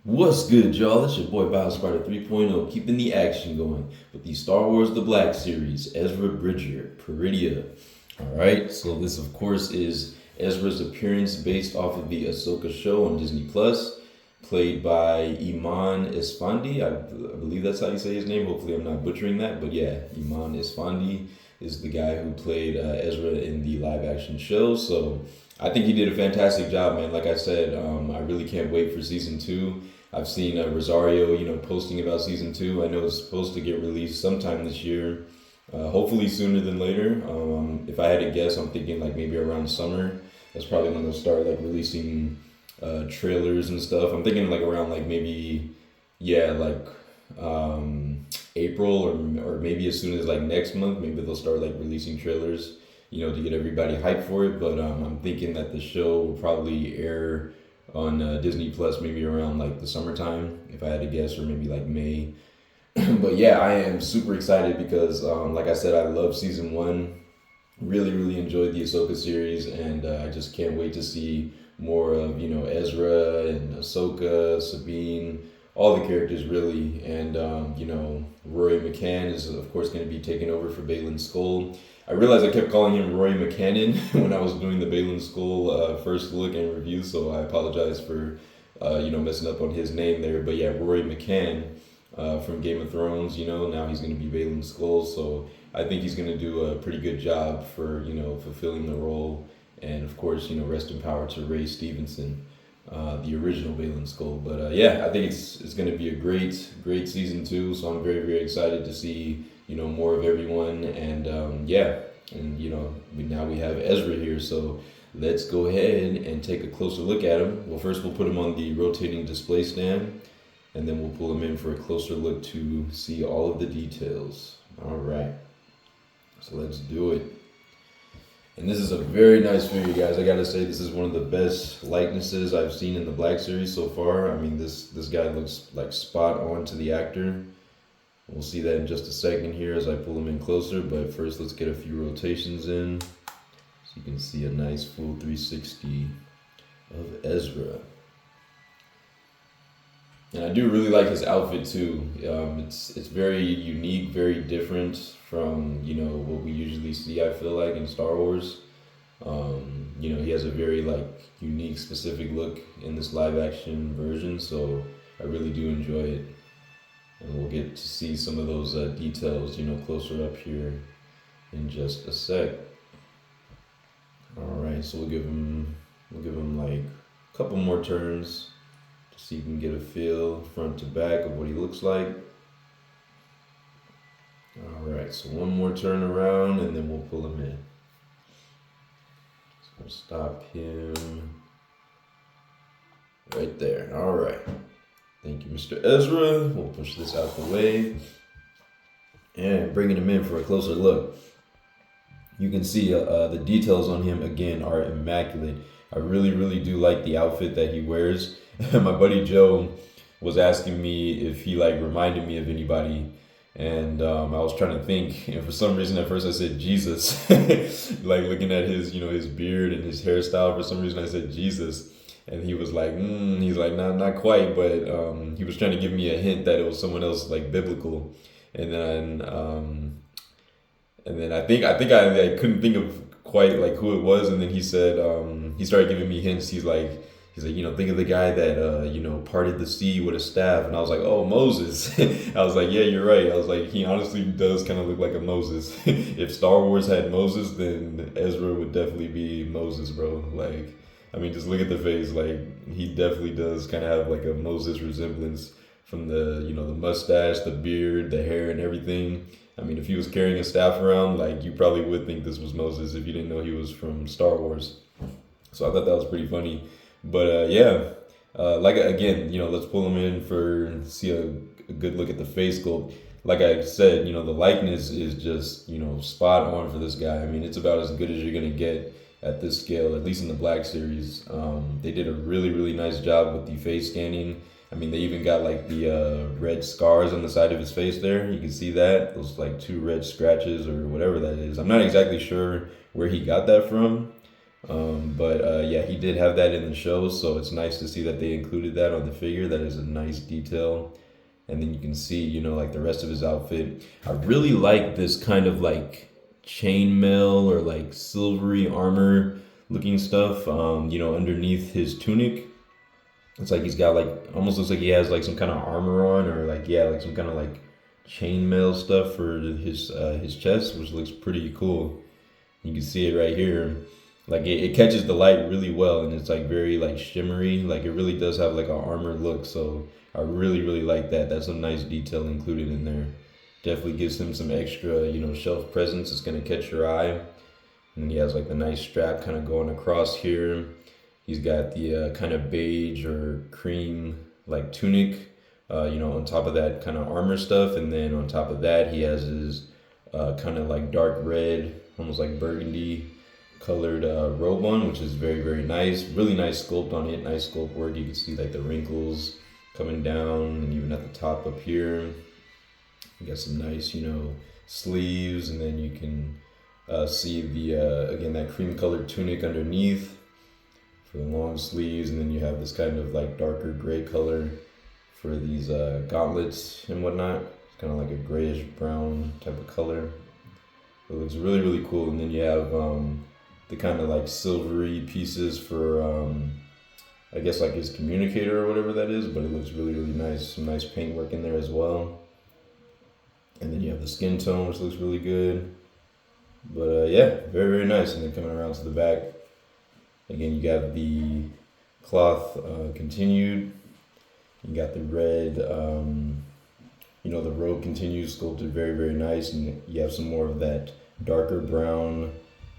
What's good, y'all? It's your boy Biospider 3.0, keeping the action going with the Star Wars The Black series, Ezra Bridger, Peridea. Alright, so this, of course, is Ezra's appearance based off of the Ahsoka show on Disney Plus, played by Iman Esfandi. I believe that's how you say his name. Hopefully, I'm not butchering that, but yeah, Iman Esfandi is the guy who played Ezra in the live action show. So I think he did a fantastic job, man. Like I said, I really can't wait for season two. I've seen Rosario, posting about season two. I know it's supposed to get released sometime this year, hopefully sooner than later. If I had to guess, I'm thinking like maybe around summer. That's probably when they'll start like releasing trailers and stuff. I'm thinking like around like maybe, yeah, like April or maybe as soon as like next month. Maybe they'll start like releasing trailers, to get everybody hyped for it. But I'm thinking that the show will probably air on Disney Plus maybe around like the summertime, if I had to guess, or maybe like May. But yeah, I am super excited because, like I said, I love season one. Really, really enjoyed the Ahsoka series, and I just can't wait to see more of Ezra and Ahsoka, Sabine, all the characters really, and Rory McCann is of course going to be taking over for Baylan Skoll. I realized I kept calling him Rory McCannon when I was doing the Baylan Skoll first look and review, so I apologize for messing up on his name there. But yeah, Rory McCann from Game of Thrones. Now he's going to be Baylan Skoll, so I think he's going to do a pretty good job for fulfilling the role. And of course, rest in power to Ray Stevenson, the original Baylan Skoll. But yeah, I think it's going to be a great season two. So I'm very very excited to see more of everyone. And yeah, and now we have Ezra here, so let's go ahead and take a closer look at him. Well, first we'll put him on the rotating display stand, and then we'll pull him in for a closer look to see all of the details. All right, so let's do it. And this is a very nice figure, guys. I gotta say, this is one of the best likenesses I've seen in the Black series so far. I mean, this guy looks like spot on to the actor. We'll see that in just a second here as I pull him in closer, but first let's get a few rotations in so you can see a nice full 360 of Ezra. And I do really like his outfit too. It's very unique, very different from what we usually see. I feel like in Star Wars, he has a very like unique, specific look in this live action version. So I really do enjoy it, and we'll get to see some of those details, closer up here in just a sec. All right, so we'll give him like a couple more turns so you can get a feel front to back of what he looks like. All right, so one more turn around and then we'll pull him in. So stop him right there. All right. Thank you, Mr. Ezra. We'll push this out the way and bringing him in for a closer look. You can see the details on him again are immaculate. I really, really do like the outfit that he wears. My buddy Joe was asking me if he like reminded me of anybody, and I was trying to think, and for some reason at first I said Jesus, like looking at his his beard and his hairstyle. For some reason I said Jesus, and he was like, he's like not quite, but he was trying to give me a hint that it was someone else like biblical, and then I couldn't think of quite like who it was, and then he said he started giving me hints. He's like think of the guy that parted the sea with a staff, and I was like, oh, Moses. I was like, yeah, you're right. I was like, he honestly does kind of look like a Moses. If Star Wars had Moses, then Ezra would definitely be Moses, bro. Like, I mean, just look at the face. Like, he definitely does kind of have like a Moses resemblance from the the mustache, the beard, the hair, and everything. I mean, if he was carrying a staff around, like, you probably would think this was Moses if you didn't know he was from Star Wars. So I thought that was pretty funny. But yeah, like again, let's pull him in for see a good look at the face sculpt. Like I said, the likeness is just spot on for this guy. I mean, it's about as good as you're gonna get at this scale, at least in the Black series. They did a really really nice job with the face scanning. I mean, they even got like the red scars on the side of his face there. You can see that those like two red scratches or whatever that is. I'm not exactly sure where he got that from. But yeah, he did have that in the show, so it's nice to see that they included that on the figure. That is a nice detail. And then you can see, like the rest of his outfit. I really like this kind of like chainmail or like silvery armor looking stuff, underneath his tunic. It's like he's got like, almost looks like he has like some kind of armor on, or like, yeah, like some kind of like chainmail stuff for his chest, which looks pretty cool. You can see it right here. Like it catches the light really well, and it's like very like shimmery. Like it really does have like an armored look. So I really really like that. That's a nice detail included in there. Definitely gives him some extra shelf presence. It's gonna catch your eye. And then he has like the nice strap kind of going across here. He's got the kind of beige or cream like tunic. On top of that kind of armor stuff, and then on top of that he has his kind of like dark red, almost like burgundy colored robe on, which is very very nice. Really nice sculpt on it. Nice sculpt work. You can see like the wrinkles coming down, and even at the top up here, you got some nice sleeves, and then you can see the again that cream colored tunic underneath for the long sleeves, and then you have this kind of like darker gray color for these gauntlets and whatnot. It's kind of like a grayish brown type of color. It looks really really cool. And then you have the kind of like silvery pieces for I guess like his communicator or whatever that is, but it looks really really nice. Some nice paint work in there as well. And then you have the skin tone, which looks really good. But yeah, very very nice. And then coming around to the back, again you got the cloth continued. You got the red, the robe continues sculpted very, very nice. And you have some more of that darker brown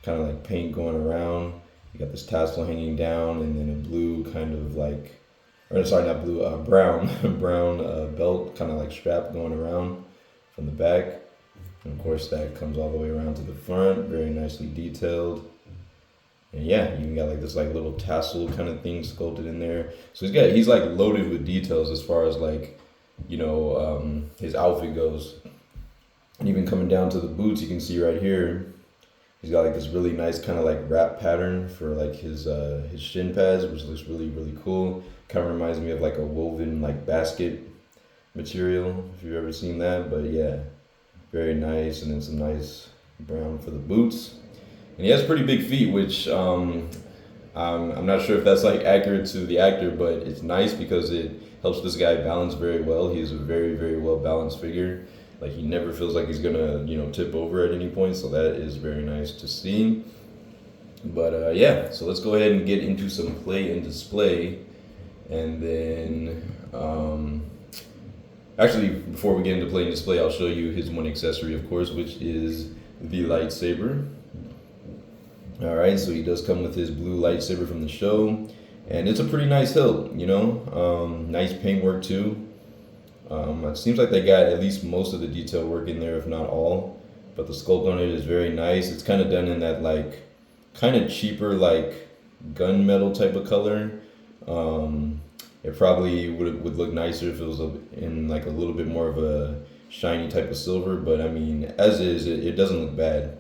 kind of like paint going around. You got this tassel hanging down, and then a blue kind of like, or sorry, not blue, brown, brown belt kind of like strap going around from the back. And of course that comes all the way around to the front, very nicely detailed. And yeah, you even got like this like little tassel kind of thing sculpted in there. So he's like loaded with details as far as like, his outfit goes. And even coming down to the boots, you can see right here, he's got like this really nice kind of like wrap pattern for like his shin pads, which looks really really cool. Kind of reminds me of like a woven like basket material, if you've ever seen that. But yeah, very nice. And then some nice brown for the boots. And he has pretty big feet, which I'm not sure if that's like accurate to the actor, but it's nice because it helps this guy balance very well. He is a very, very well balanced figure. Like he never feels like he's gonna, tip over at any point. So that is very nice to see. But yeah, so let's go ahead and get into some play and display. And then, actually, before we get into play and display, I'll show you his one accessory, of course, which is the lightsaber. All right, so he does come with his blue lightsaber from the show, and it's a pretty nice hilt, nice paint work too. It seems like they got at least most of the detail work in there, if not all, but the sculpt on it is very nice. It's kind of done in that like kind of cheaper like gunmetal type of color. It probably would look nicer if it was in like a little bit more of a shiny type of silver, but I mean, as is, it doesn't look bad.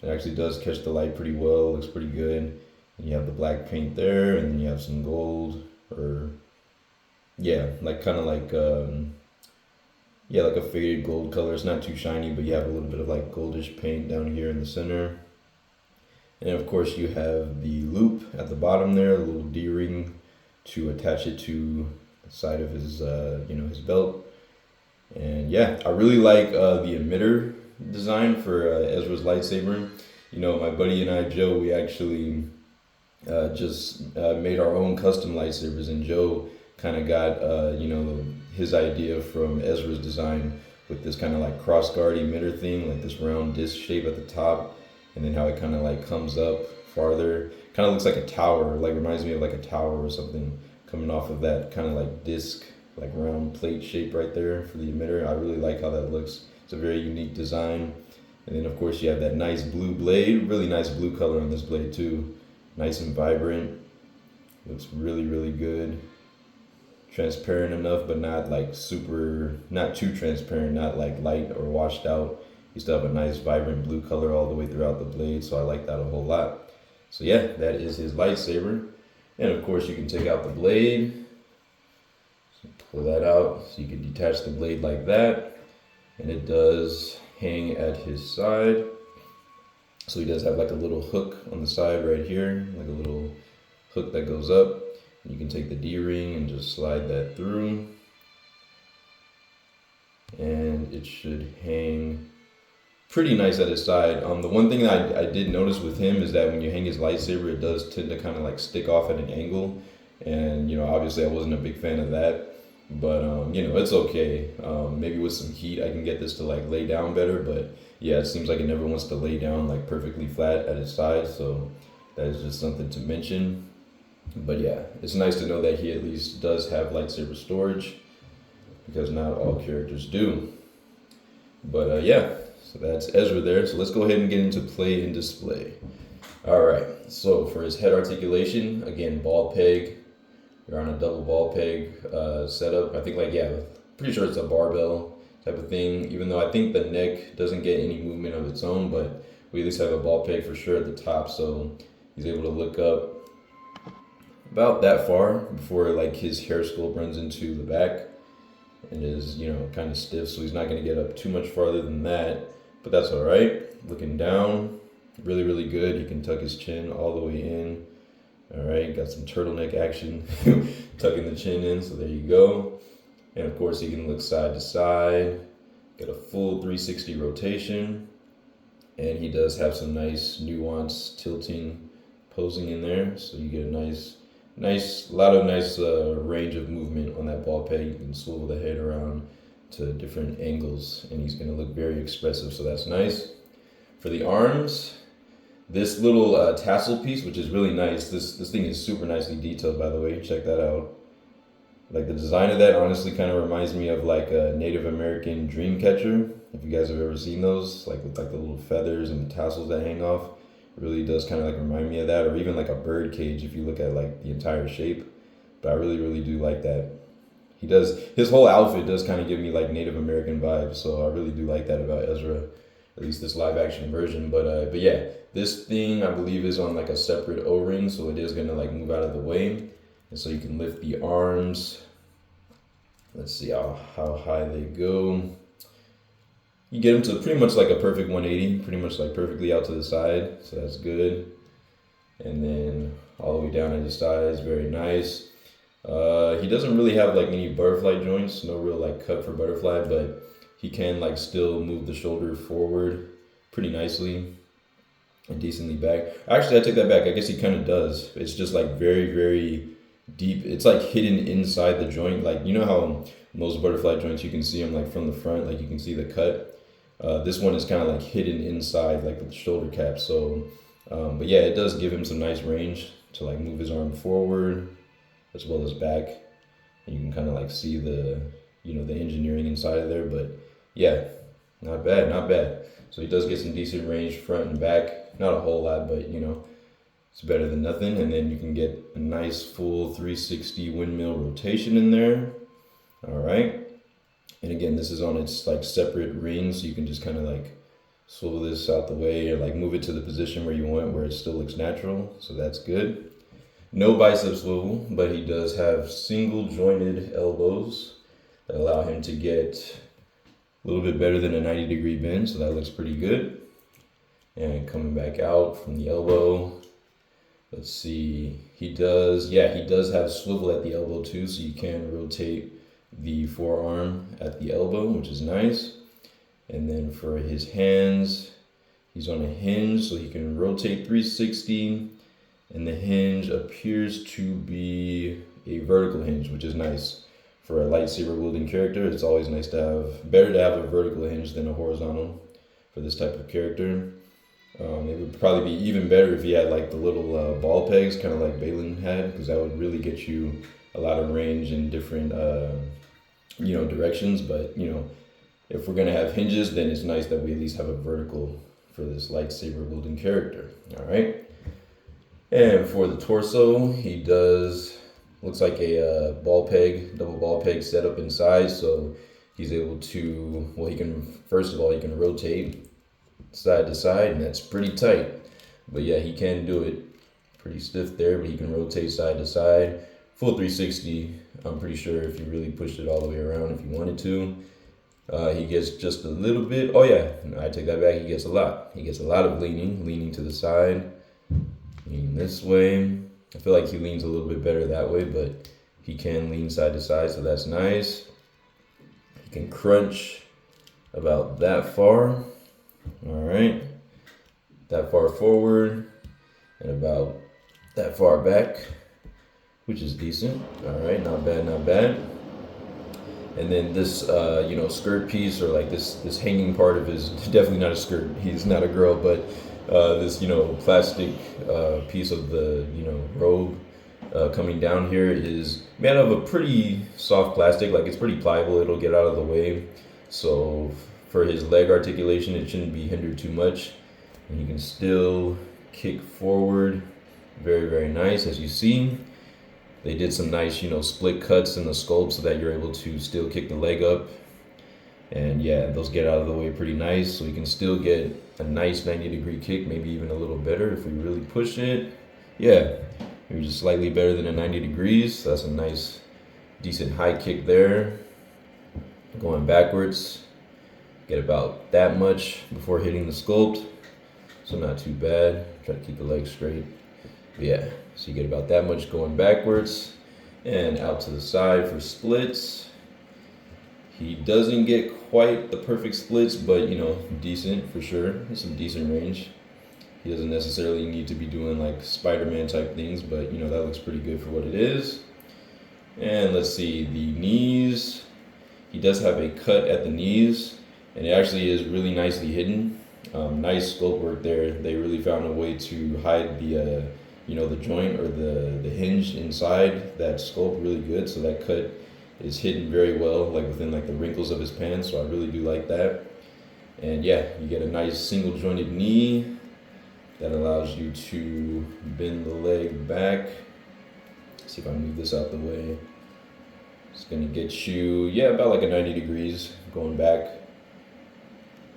It actually does catch the light pretty well. Looks pretty good. And you have the black paint there, and then you have some gold, or yeah, like kind of like like a faded gold color. It's not too shiny, but you have a little bit of like goldish paint down here in the center. And of course you have the loop at the bottom there, a little D-ring to attach it to the side of his his belt. And yeah, I really like the emitter design for Ezra's lightsaber. My buddy and I, Joe, we actually just made our own custom lightsabers, and Joe kind of got his idea from Ezra's design with this kind of like cross guard emitter thing, like this round disc shape at the top, and then how it kind of like comes up farther. Kind of looks like a tower, like reminds me of like a tower or something coming off of that kind of like disc, like round plate shape right there for the emitter. I really like how that looks. It's a very unique design. And then of course you have that nice blue blade, really nice blue color on this blade too. Nice and vibrant. Looks really, really good. Transparent enough, but not like not too transparent, not like light or washed out. You still have a nice vibrant blue color all the way throughout the blade, so I like that a whole lot. So yeah, that is his lightsaber. And of course you can take out the blade. So pull that out so you can detach the blade like that. And it does hang at his side. So he does have like a little hook on the side right here, like a little hook that goes up. You can take the D-ring and just slide that through. And it should hang pretty nice at his side. The one thing that I did notice with him is that when you hang his lightsaber, it does tend to kind of like stick off at an angle. And, you know, obviously I wasn't a big fan of that. But, you know, it's okay. Maybe with some heat, I can get this to like lay down better. But yeah, it seems like it never wants to lay down like perfectly flat at its side. So that is just something to mention. But yeah, it's nice to know that he at least does have lightsaber storage, because not all characters do. But yeah, so that's Ezra there. So let's go ahead and get into play and display. All right, so for his head articulation, again, ball peg. You're on a double ball peg setup. I think like, yeah, pretty sure it's a barbell type of thing, even though I think the neck doesn't get any movement of its own, but we at least have a ball peg for sure at the top. So he's able to look up about that far before like his hair sculpt runs into the back and is, you know, kind of stiff, so he's not going to get up too much farther than that, but that's all right. Looking down, really good. He can tuck his chin all the way in. All right, got some turtleneck action tucking the chin in, so there you go. And of course he can look side to side, get a full 360 rotation, and he does have some nice nuanced tilting posing in there, so you get a nice lot of nice range of movement on that ball peg. You can swivel the head around to different angles, and he's going to look very expressive, so that's nice. For the arms, this little tassel piece, which is really nice. This thing is super nicely detailed, by the way. Check that out. Like the design of that honestly kind of reminds me of like a Native American dream catcher. If you guys have ever seen those, like with like the little feathers and the tassels that hang off. It really does kind of like remind me of that, or even like a bird cage if you look at like the entire shape. But I really do like that. He does, his whole outfit does kind of give me like Native American vibes, so I really do like that about Ezra, at least this live action version. But yeah, this thing I believe is on like a separate O-ring, so it is gonna like move out of the way, and so you can lift the arms. Let's see how high they go. You get them to pretty much like a perfect 180, pretty much like perfectly out to the side, so that's good. And then all the way down at his thighs, very nice. He doesn't really have like any butterfly joints, no real like cut for butterfly, but he can like still move the shoulder forward pretty nicely and decently back. Actually, I take that back. I guess he kind of does. It's just like very deep. It's like hidden inside the joint. Like, you know how most butterfly joints, you can see them like from the front, like you can see the cut. This one is kind of like hidden inside, like with the shoulder cap. So, but yeah, it does give him some nice range to like move his arm forward as well as back. And you can kind of like see the, you know, the engineering inside of there. But yeah, not bad. So he does get some decent range front and back. Not a whole lot, but you know, it's better than nothing. And then you can get a nice full 360 windmill rotation in there. All right. And again, this is on its like separate ring, so you can just kind of like swivel this out the way or like move it to the position where you want, where it still looks natural. So that's good. No bicep swivel, but he does have single jointed elbows that allow him to get a little bit better than a 90-degree bend. So that looks pretty good. And coming back out from the elbow, let's see, he does have swivel at the elbow too, so you can rotate the forearm at the elbow, which is nice. And then for his hands, he's on a hinge, so he can rotate 360, and the hinge appears to be a vertical hinge, which is nice. For a lightsaber wielding character, it's always nice to have, better to have a vertical hinge than a horizontal for this type of character. It would probably be even better if he had like the little ball pegs, kind of like Balin had, because that would really get you a lot of range in different you know, directions. But you know, if we're gonna have hinges, then it's nice that we at least have a vertical for this lightsaber wielding character. All right. And for the torso, he does, looks like a double ball peg setup inside. So he's able to, well, he can, first of all, he can rotate side to side, and that's pretty tight. But yeah, he can do it. Pretty stiff there, but he can rotate side to side. Full 360, I'm pretty sure if you really pushed it all the way around if you wanted to. He gets just a little bit. Oh yeah, I take that back. He gets a lot. He gets a lot of leaning to the side, leaning this way. I feel like he leans a little bit better that way, but he can lean side to side, so that's nice. He can crunch about that far. All right, that far forward and about that far back, which is decent. All right, not bad, not bad. And then this, skirt piece, or like this hanging part of his, definitely not a skirt. He's not a girl, but this, plastic piece of the, robe coming down here is made out of a pretty soft plastic. Like, it's pretty pliable. It'll get out of the way. So for his leg articulation, it shouldn't be hindered too much. And you can still kick forward. Very, very nice, as you see. They did some nice, split cuts in the sculpt so that you're able to still kick the leg up. And yeah, those get out of the way pretty nice. So you can still get a nice 90-degree kick, maybe even a little better if we really push it. Yeah, maybe just slightly better than a 90 degrees. So that's a nice, decent high kick there. Going backwards, get about that much before hitting the sculpt. So not too bad. Try to keep the leg straight. But yeah, so you get about that much going backwards and out to the side for splits. He doesn't get quite the perfect splits, but decent for sure. There's some decent range. He doesn't necessarily need to be doing like Spider-Man type things, but that looks pretty good for what it is. And let's see, the knees. He does have a cut at the knees, and it actually is really nicely hidden. Nice sculpt work there. They really found a way to hide the the joint or the hinge inside that sculpt really good. So that cut is hidden very well, like within like the wrinkles of his pants. So I really do like that. And yeah, you get a nice single jointed knee that allows you to bend the leg back. Let's see if I move this out the way. It's gonna get you, about like a 90 degrees going back.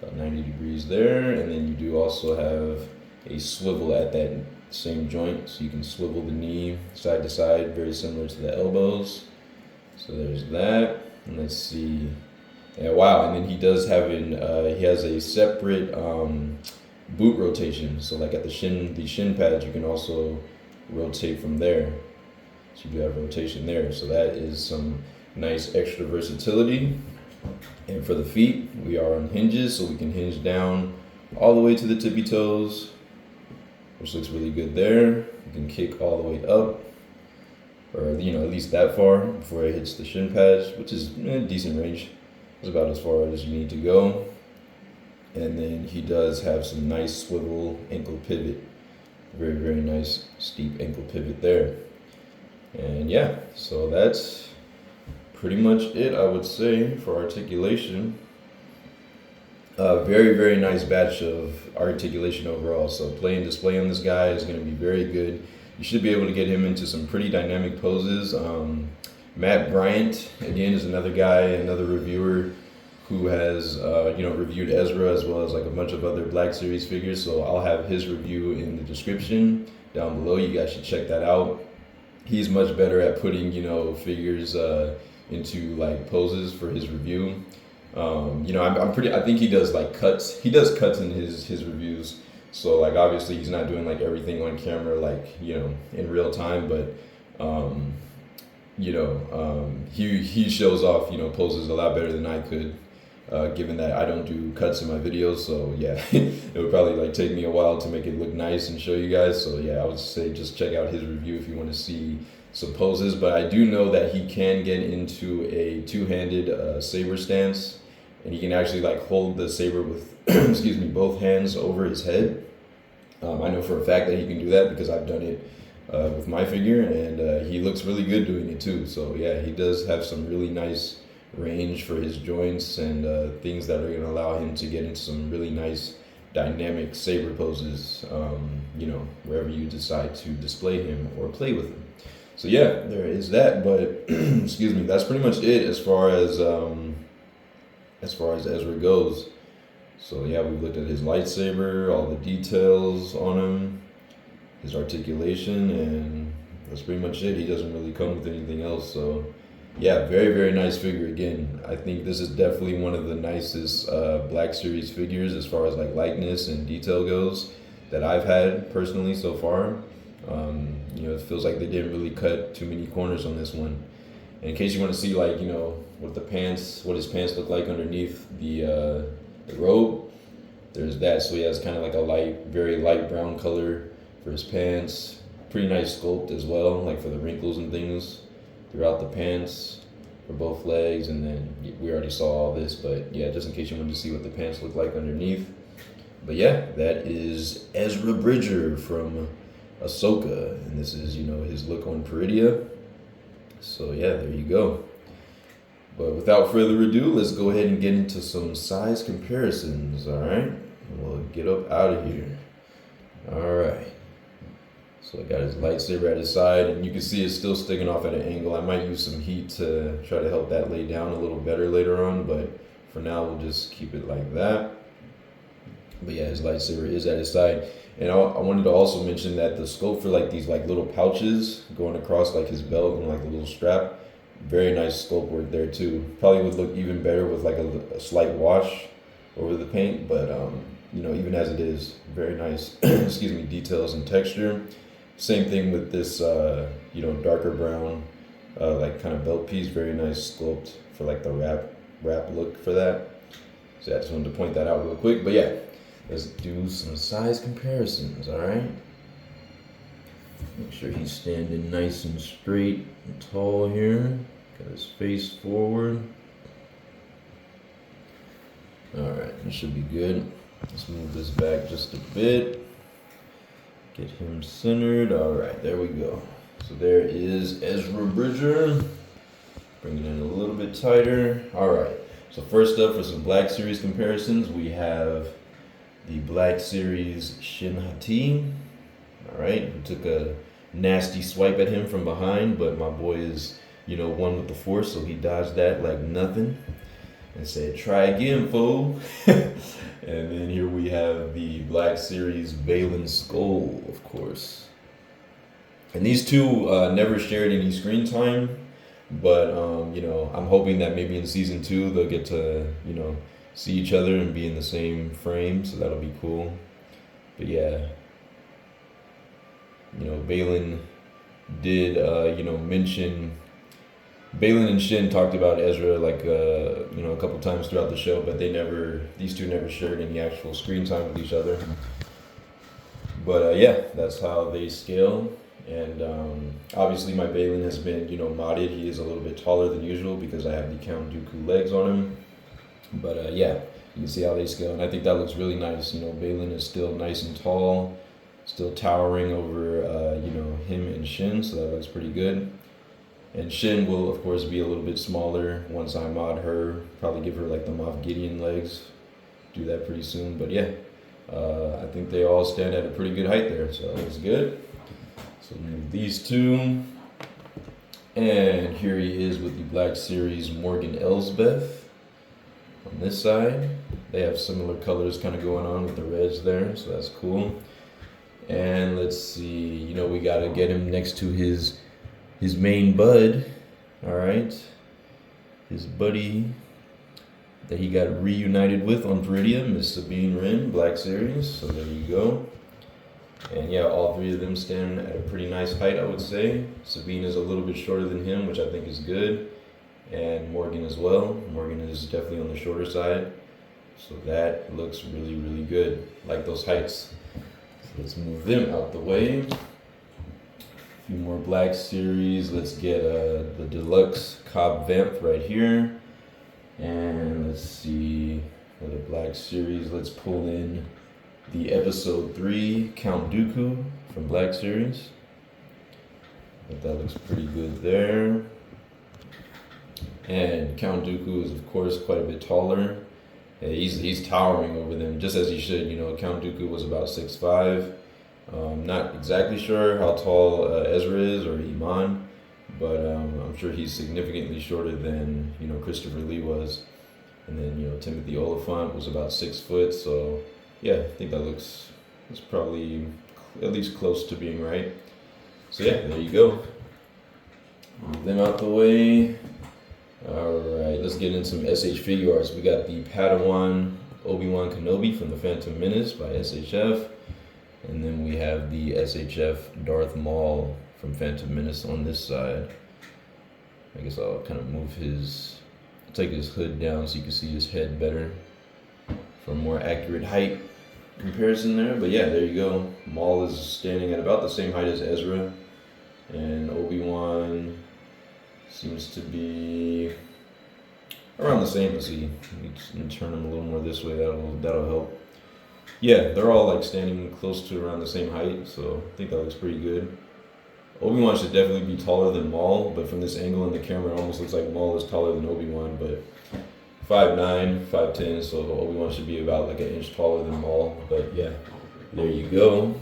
About 90 degrees there. And then you do also have a swivel at that same joint, so you can swivel the knee side to side, very similar to the elbows. So there's that. And let's see. Yeah, wow. And then he does have he has a separate boot rotation. So like at the shin pads, you can also rotate from there. So you do have rotation there. So that is some nice extra versatility. And for the feet, we are on hinges, so we can hinge down all the way to the tippy toes, which looks really good there. You can kick all the way up, or at least that far before it hits the shin pads, which is decent range. It's about as far as you need to go. And then he does have some nice swivel ankle pivot. Very, very nice steep ankle pivot there. And yeah, so that's pretty much it, I would say, for articulation. Very, very nice batch of articulation overall. So play and display on this guy is going to be very good. You should be able to get him into some pretty dynamic poses. Matt Bryant, again, is another guy, another reviewer who has, reviewed Ezra as well as like a bunch of other Black Series figures. So I'll have his review in the description down below. You guys should check that out. He's much better at putting, figures into like poses for his review. I think he does like cuts. He does cuts in his reviews. So like obviously he's not doing like everything on camera like, in real time, but he shows off, poses a lot better than I could, given that I don't do cuts in my videos. So yeah, it would probably like take me a while to make it look nice and show you guys. So yeah, I would say just check out his review if you want to see some poses. But I do know that he can get into a two-handed saber stance, and he can actually like hold the saber with both hands over his head. I know for a fact that he can do that because I've done it with my figure, and he looks really good doing it too. So yeah, he does have some really nice range for his joints and things that are going to allow him to get into some really nice dynamic saber poses, wherever you decide to display him or play with him. So yeah, there is that, but that's pretty much it as far as Ezra goes. So yeah, we've looked at his lightsaber, all the details on him, his articulation, and that's pretty much it. He doesn't really come with anything else. So, yeah, very, very nice figure. Again, I think this is definitely one of the nicest Black Series figures as far as like likeness and detail goes that I've had personally so far. It feels like they didn't really cut too many corners on this one. And in case you want to see like, what his pants look like underneath the robe, there's that. So he has kind of like a very light brown color for his pants. Pretty nice sculpt as well, like for the wrinkles and things throughout the pants for both legs. And then we already saw all this, but yeah, just in case you wanted to see what the pants look like underneath. But yeah, that is Ezra Bridger from Ahsoka, and this is his look on Peridea. So yeah, there you go. But without further ado, let's go ahead and get into some size comparisons. All right, we'll get up out of here. All right. So I got his lightsaber at his side, and you can see it's still sticking off at an angle. I might use some heat to try to help that lay down a little better later on, but for now we'll just keep it like that. But yeah, his lightsaber is at his side. And I wanted to also mention that the scope for like these like little pouches going across like his belt and like a little strap, very nice sculpt work there too. Probably would look even better with like a slight wash over the paint, but even as it is, very nice details and texture. Same thing with this darker brown like kind of belt piece, very nice sculpt for like the wrap look for that. So yeah, I just wanted to point that out real quick. But yeah, let's do some size comparisons, all right? Make sure he's standing nice and straight and tall here. Got his face forward. All right, that should be good. Let's move this back just a bit. Get him centered. All right, there we go. So there is Ezra Bridger. Bring it in a little bit tighter. All right, so first up for some Black Series comparisons, we have the Black Series Shin Hati. All right, we took a nasty swipe at him from behind, but my boy is, one with the Force, so he dodged that like nothing and said, "Try again, fool." And then here we have the Black Series Baylan Skoll, of course. And these two never shared any screen time, but I'm hoping that maybe in season 2 they'll get to see each other and be in the same frame, so that'll be cool. But yeah, Baylan did mention, Baylan and Shin talked about Ezra like a couple times throughout the show, but these two never shared any actual screen time with each other. But yeah, that's how they scale. And obviously my Baylan has been modded. He is a little bit taller than usual because I have the Count Dooku legs on him. But yeah, you can see how they scale, and I think that looks really nice. Baylan is still nice and tall, still towering over him and Shin, so that looks pretty good. And Shin will of course be a little bit smaller once I mod her, probably give her like the Moff Gideon legs, do that pretty soon. But yeah, I think they all stand at a pretty good height there, so that's good. So move these two, and here he is with the Black Series Morgan Elsbeth on this side. They have similar colors kind of going on with the reds there, so that's cool. And let's see, we gotta get him next to his main bud, all right? His buddy that he got reunited with on Peridea, Miss Sabine Wren, Black Series, so there you go. And yeah, all three of them stand at a pretty nice height, I would say. Sabine is a little bit shorter than him, which I think is good. And Morgan as well. Morgan is definitely on the shorter side. So that looks really, really good. Like those heights. So let's move them out the way. A few more Black Series. Let's get the Deluxe Cobb Vamp right here. And let's see, for the Black Series, let's pull in the Episode 3 Count Dooku from Black Series. But that looks pretty good there. And Count Dooku is of course quite a bit taller. He's towering over them, just as he should. Count Dooku was about 6'5". Not exactly sure how tall Ezra is or Iman, but I'm sure he's significantly shorter than Christopher Lee was. And then Timothy Oliphant was about 6 foot. So yeah, I think that's probably at least close to being right. So yeah, there you go. Move them out the way. Alright, let's get into some SH figure arts. We got the Padawan Obi-Wan Kenobi from the Phantom Menace by SHF. And then we have the SHF Darth Maul from Phantom Menace on this side. I guess I'll kind of move take his hood down so you can see his head better for a more accurate height comparison there. But yeah, there you go. Maul is standing at about the same height as Ezra. And Obi-Wan seems to be around the same. Let's see. Let me turn him a little more this way. That'll help. Yeah, they're all like standing close to around the same height, so I think that looks pretty good. Obi-Wan should definitely be taller than Maul, but from this angle in the camera, it almost looks like Maul is taller than Obi-Wan, but 5'9", 5'10", so Obi-Wan should be about like an inch taller than Maul. But yeah, there you go.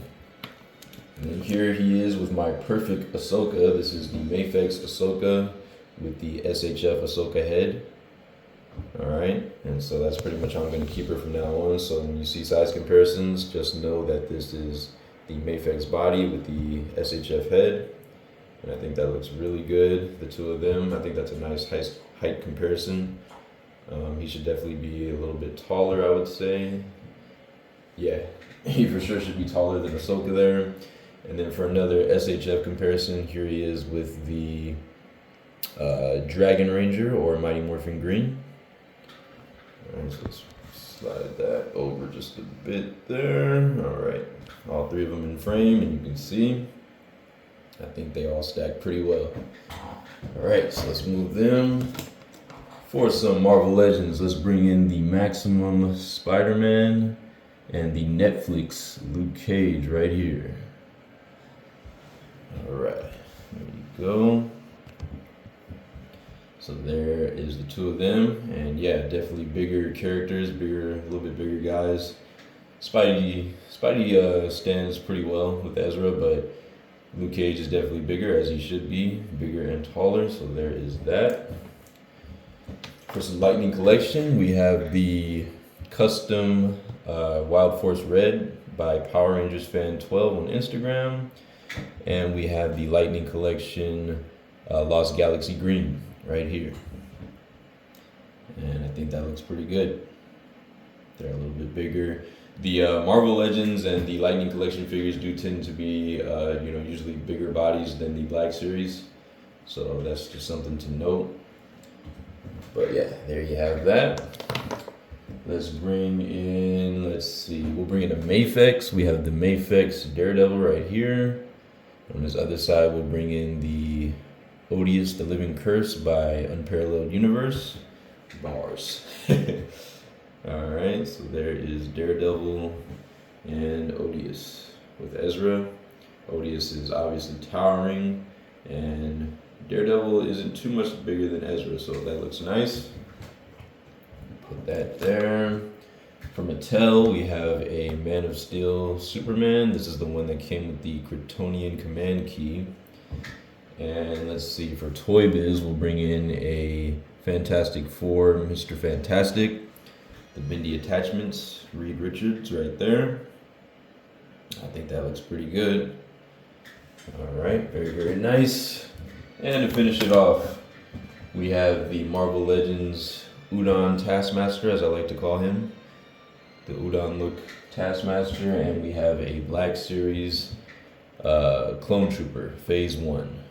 And then here he is with my perfect Ahsoka. This is the Mafex Ahsoka with the SHF Ahsoka head. Alright, and so that's pretty much how I'm going to keep her from now on. So when you see size comparisons, just know that this is the Mafex body with the SHF head. And I think that looks really good, the two of them. I think that's a nice height comparison. He should definitely be a little bit taller, I would say. Yeah, he for sure should be taller than Ahsoka there. And then for another SHF comparison, here he is with the Dragon Ranger or Mighty Morphin Green. Alright, so let's slide that over just a bit there. Alright, all three of them in frame, and you can see, I think they all stack pretty well. Alright, so let's move them. For some Marvel Legends, let's bring in the Maximum Spider-Man and the Netflix Luke Cage right here. Alright, there you go. So there is the two of them, and yeah, definitely bigger characters, a little bit bigger guys. Spidey stands pretty well with Ezra, but Luke Cage is definitely bigger, as he should be, bigger and taller. So there is that. For some Lightning Collection, we have the custom Wild Force Red by Power Rangers Fan 12 on Instagram, and we have the Lightning Collection Lost Galaxy Green right here, and I think that looks pretty good. They're a little bit bigger. The Marvel Legends and the Lightning Collection figures do tend to be usually bigger bodies than the Black Series, so that's just something to note. But yeah, there you have that. Let's bring in, we'll bring in a Mafex. We have the Mafex Daredevil right here. On this other side, we'll bring in the Odious, the Living Curse by Unparalleled Universe. Bars. Alright, so there is Daredevil and Odious with Ezra. Odious is obviously towering, and Daredevil isn't too much bigger than Ezra, so that looks nice. Put that there. From Mattel, we have a Man of Steel Superman. This is the one that came with the Kryptonian command key. And let's see, for Toy Biz, we'll bring in a Fantastic Four, Mr. Fantastic. The Bendy Attachments, Reed Richards right there. I think that looks pretty good. Alright, very, very nice. And to finish it off, we have the Marvel Legends Udon Taskmaster, as I like to call him. The Udon look Taskmaster, and we have a Black Series Clone Trooper, Phase 1.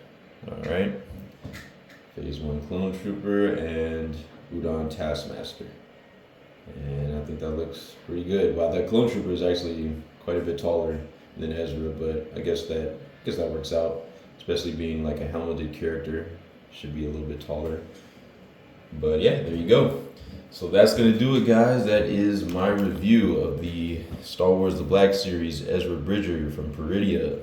Alright, Phase 1 Clone Trooper and Udon Taskmaster. And I think that looks pretty good. Wow, that Clone Trooper is actually quite a bit taller than Ezra, but I guess that works out, especially being like a helmeted character. Should be a little bit taller. But yeah, there you go. So that's going to do it, guys. That is my review of the Star Wars The Black Series Ezra Bridger from Peridea,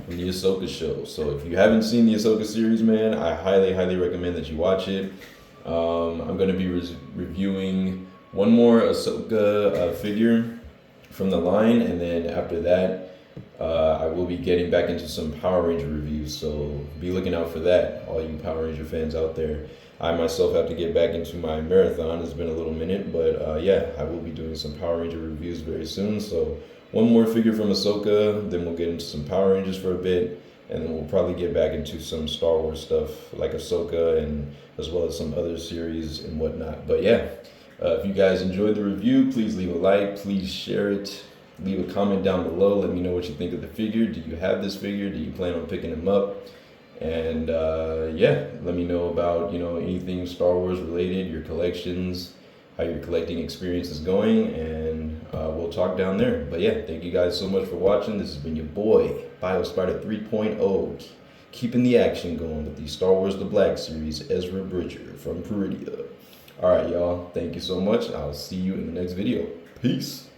from the Ahsoka show. So if you haven't seen the Ahsoka series, man, I highly, highly recommend that you watch it. I'm going to be reviewing one more Ahsoka figure from the line, and then after that, I will be getting back into some Power Ranger reviews, so be looking out for that, all you Power Ranger fans out there. I myself have to get back into my marathon. It's been a little minute, but yeah, I will be doing some Power Ranger reviews very soon, so one more figure from Ahsoka, then we'll get into some Power Rangers for a bit, and then we'll probably get back into some Star Wars stuff like Ahsoka and as well as some other series and whatnot. But yeah, if you guys enjoyed the review, please leave a like, please share it, leave a comment down below. Let me know what you think of the figure. Do you have this figure? Do you plan on picking him up? And yeah, let me know about anything Star Wars related, your collections, how your collecting experience is going, and we'll talk down there. But yeah, thank you guys so much for watching. This has been your boy, BioSpider 3.0, keeping the action going with the Star Wars The Black series, Ezra Bridger from Peridea. Alright, y'all, thank you so much. I'll see you in the next video. Peace.